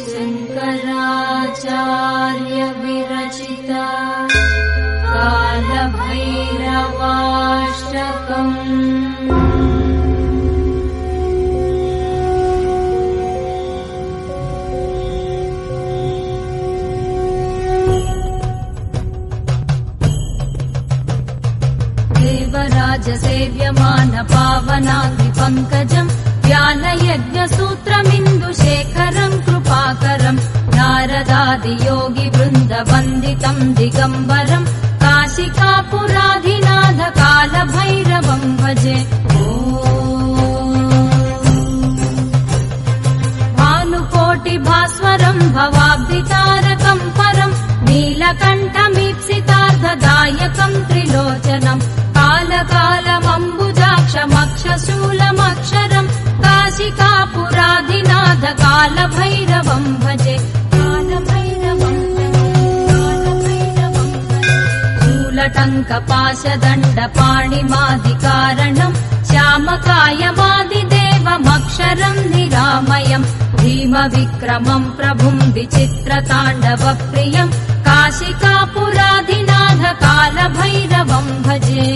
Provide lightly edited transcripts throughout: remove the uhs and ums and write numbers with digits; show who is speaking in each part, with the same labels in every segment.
Speaker 1: शङ्कराचार्य विरचित कालभैरवाष्टकम्। देवराजसेव्यमान पावनाग्निपङ्कजम् ध्यानयज्ञसूत्रमिन्दुशेखरम् कृपाकरम् नारदादियोगिवृन्दवन्दितम् दिगम्बरम् काशिकापुराधिनाथ कालभैरवम् भजे। भानुकोटिभास्वरम् भवाब्धितारकम् परम् नीलकण्ठमीप्सितार्थदायकम् त्रिलोचनम् कालकालमम्बुजाक्षमक्षशूलमक्षरम् काशिकापुराधिनाथ कालभैरवम् भजे। शूलटङ्कपाशदण्डपाणिमादिकारणम् श्यामकायमादिदेवमक्षरम् निरामयम् भीमविक्रमम् प्रभुम् विचित्रताण्डवप्रियम् काशिकापुराधिनाथ कालभैरवम् भजे।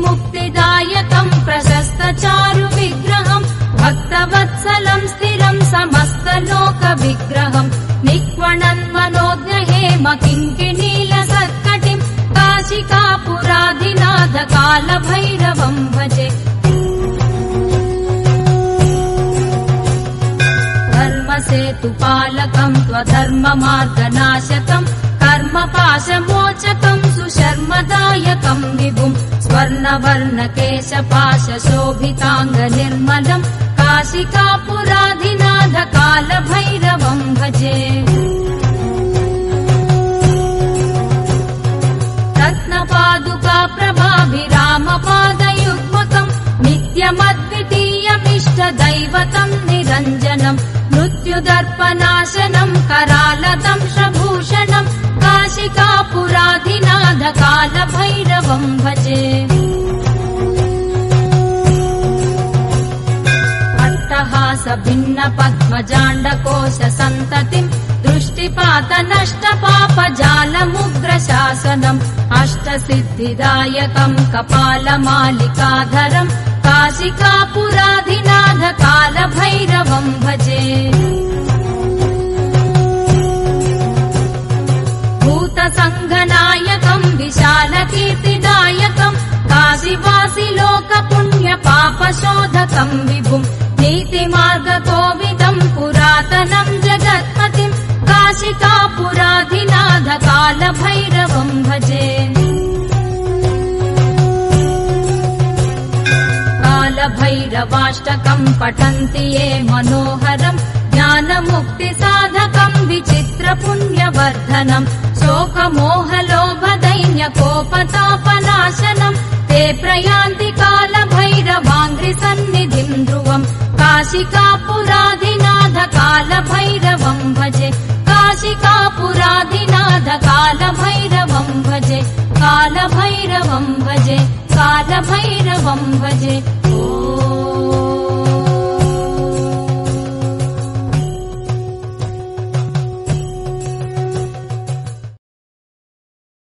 Speaker 1: मुक्तिदायकम् प्रशस्तचारुविग्रहम् भक्तवत्सलम् स्थिरम् समस्तलोकविग्रहम् निक्वणन्मनोज्ञहेम किङ्किणीलसत्कटिम् काशिकापुराधिनाथ कालभैरवम् भजे। धर्मसेतुपालकम् त्वधर्ममार्गनाशकम् कर्मपाशमोचकम् सुशर्मदायकम् विभुम् स्वर्णवर्णकेशपाशशोभिताङ्गनिर्मलम् काशिकापुराधिनाथ कालभैरवम् भजे। रत्नपादुकाप्रभाभिरामपादयुग्मकम् नित्यमद्वितीयमिष्टदैवतम् निरञ्जनम् मृत्युदर्पनाशनम् करालदंशभूषणम् काशिकापुराधिनाथ कालभैरवम् भजे। अट्टहासभिन्नपद्मजाण्डकोशसन्ततिम् दृष्टिपातनष्टपापजालमुग्रशासनम् अष्टसिद्धिदायकम् कपालमालिकाधरम् काशिकापुराधिनाथ कालभैरवम् भजे। भूतसङ्घनायकम् विशालकीर्तिदायकम् काशीवासि लोकपुण्यपापशोधकम् विभुम् नीतिमार्गकोविदम् पुरातनम् जगत्पतिम् काशिकापुराधिनाथ कालभैरवम् भजे। कालभैरवाष्टकम् पठन्ति ये मनोहरम् ज्ञानमुक्तिसाधकम् विचित्रपुण्यवर्धनम् शोकमोहलोभदैन्यकोपतापनाशनम् ते प्रयान्ति कालभैरवाङ्घ्रिसन्निधिम् ध्रुवम् काशिकापुराधिनाथ कालभैरवम् भजे। काशिकापुराधिनाथ कालभैरवम् भजे। कालभैरवम् भजे। कालभैरवम् भजे। ओ